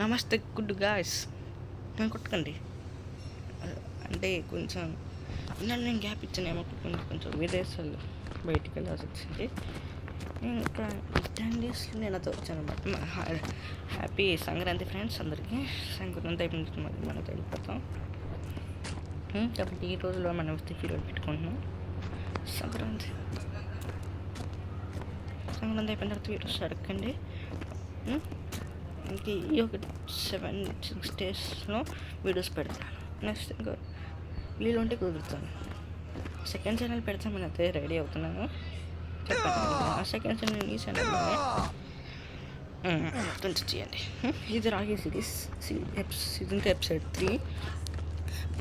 నమస్తే good guys. నేను కొట్టకండి అంటే కొంచెం ఇన్నాళ్ళు నేను గ్యాప్ ఇచ్చానేమో కొంచెం విదేశాలు బయటికి వెళ్ళాల్సి వచ్చింది. నేను ఇక్కడ 10 డేస్లో నేను అతో వచ్చాను అనమాట. హ్యాపీ సంక్రాంతి ఫ్రెండ్స్ అందరికీ. సంక్రాంతి అయిపోయింది, మనతో వెళ్ళిపోతాం కాబట్టి ఈ రోజులో మనం ఫీల్ పెట్టుకుంటున్నాం. సంక్రాంతి అయిపోయిన తర్వాత వీడియోస్ అడగండి. ఇంక ఈ ఒక 7-6 డేస్లో వీడియోస్ పెడతాను. నెక్స్ట్ ఇంకా వీళ్ళు ఉంటే కుదురుతాను. సెకండ్ ఛానల్ పెడతామని అయితే రెడీ అవుతున్నాను. చెప్పండి ఆ సెకండ్ ఛానల్ ఈ ఛానల్లోనే కొంచెం చేయండి. ఇది రాగే series season 2 episode 3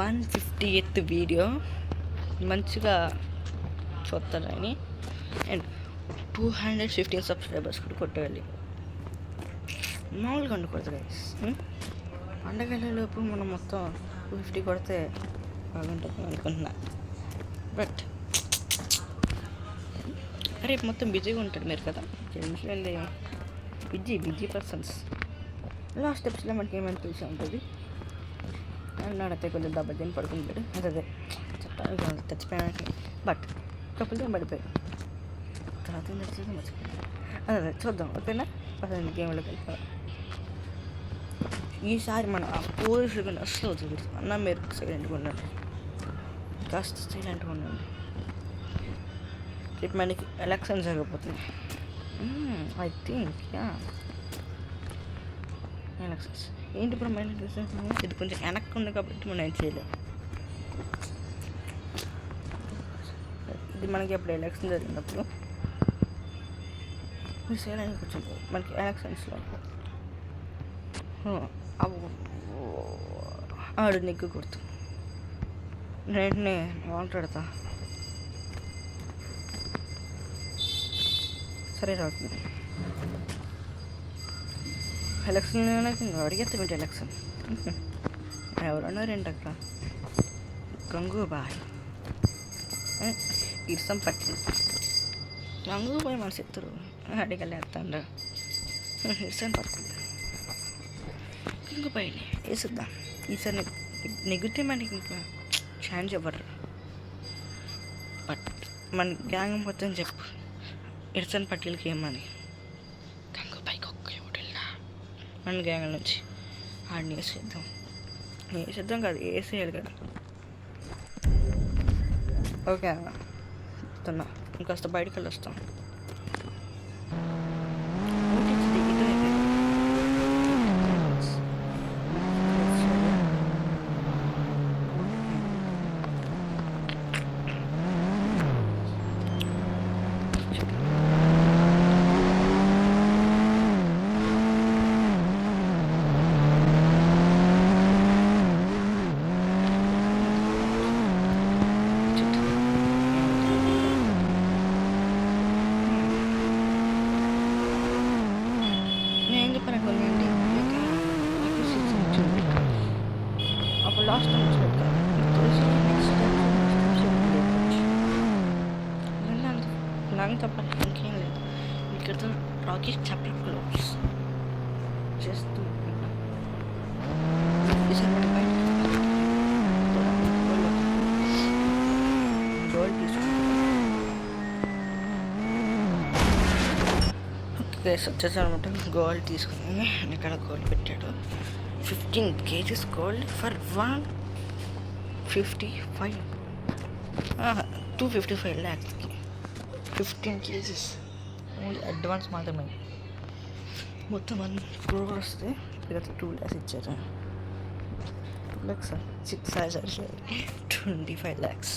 158th video. మంచిగా చూస్తారని అండ్ 215 సబ్స్క్రైబర్స్ కూడా కొట్టేయాలి. మామూలుగా ఉండకూడదు గైస్. పండగలలోపు మనం మొత్తం 250 కొడితే బాగుంటుంది అనుకుంటున్నా. బట్ రేపు మొత్తం బిజీగా ఉంటాడు మీరు కదా, ఎందుకంటే బిజీ పర్సన్స్. లాస్ట్ ఎపిసోడ్లో మనకి ఏమైనా తెలిసి ఉంటుంది. నాడైతే కొంచెం దెబ్బతిని పడుకుంటాడు. అదే చెప్పాలి చచ్చిపోయానికి. బట్ కప్పులతో పడిపోయాడు. తర్వాత ఏం తెలిసిందో మర్చిపోయాడు. అదే చూద్దాం, ఓకేనా? అసలు గేమ్లోకి వెళ్ళిపోయాం. ఈసారి మనం ఆ పోలీసులు అసలు వద్దు అన్న, మీరు సైలెంట్గా ఉండండి, కాస్త సైలెంట్గా ఉండండి. రేపు మనకి ఎలక్షన్ జరగబోతుంది. ఐ థింక్ ఎలక్షన్స్ ఏంటి ఇప్పుడు మన ఇది కొంచెం వెనక్కి ఉంది కాబట్టి మనం ఏం చేయలేము. ఇది మనకి అప్పుడు ఎలక్షన్ జరిగినప్పుడు మీ సైలెంట్గా కూర్చుంటాం. మనకి ఎలక్షన్స్లో ఆడు నెగ్గు కొడుతు వెంటనే మాట్లాడతా. సరే రాకు ఎలక్షన్ అడిగేస్తామేంటి ఎలక్షన్ ఎవరన్నారేంటి అక్కడ? గంగూబాయ్ ఇర్సం పట్టి గంగూబాయ్ మన చెప్తారు అడిగలేస్తాండ్రు. ఇర్సం పడుతుంది గంగూబాయ్ని వేసిద్దాం. ఈసారి నెగితే మనకి ఇంకా ఛాన్స్ ఇవ్వరు. బట్ మన గ్యాంగ్ మొత్తం చెప్పు ఇర్సన్ పటేల్కి ఏమని. గంగూబాయ్కి ఒక్క ఓటెల్లా మన గ్యాంగ్ నుంచి ఆడిని వేసేద్దాం కాదు, వేసేయాలి కదా. ఓకే వస్తున్నా, ఇంకాస్త బయటకు వెళ్ళి వస్తాం. అప్పుడు లాస్ట్ టైం వచ్చినట్టు నాకు చెప్పాలి ఇంకేం లేదు. ఇక్కడ రాకీ చాప్టర్ క్లోజ్ చేస్తూ గోల్డ్ వచ్చేసారనమాట. గోల్డ్ తీసుకుని ఇక్కడ గోల్డ్ పెట్టాడు. 15 kgs gold for 255 lakhsకి 15 kgs only advance మాత్రమే. మొత్తం 1 crore వస్తే ఇక్కడ 2 lakhs ఇచ్చారు. 2 lakhs 25 lakhs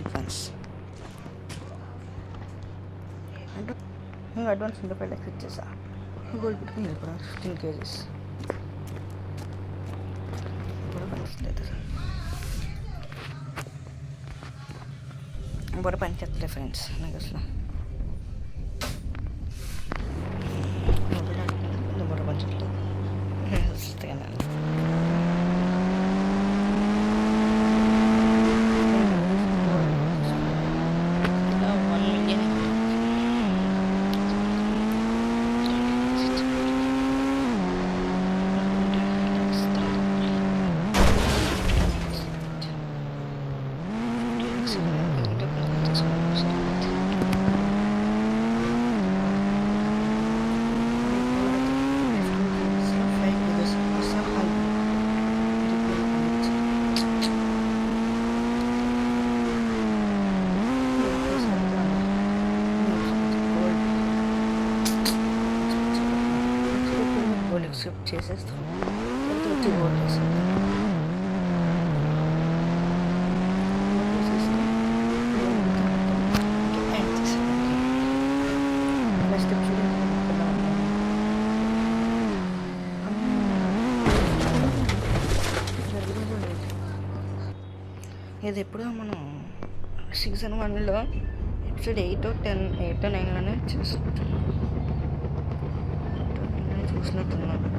అడ్వాన్స్. అంటే అడ్వాన్స్ 25 lakhs ఇచ్చేసా. గోల్డ్ పెట్టుకుని ఇప్పుడు 15 kgs బొర పని చెప్తాయి ఫ్రెండ్స్. నాకు అసలు బొర పని చెప్తాను వస్తాను. షిఫ్ట్ చేసేస్తాం, తర్వాత వచ్చి ఓట్ చేస్తాం. ఇది ఎప్పుడో మనం సీజన్ 1లో ఎపిసోడ్ 8 or 9 చూసినట్టున్నాను.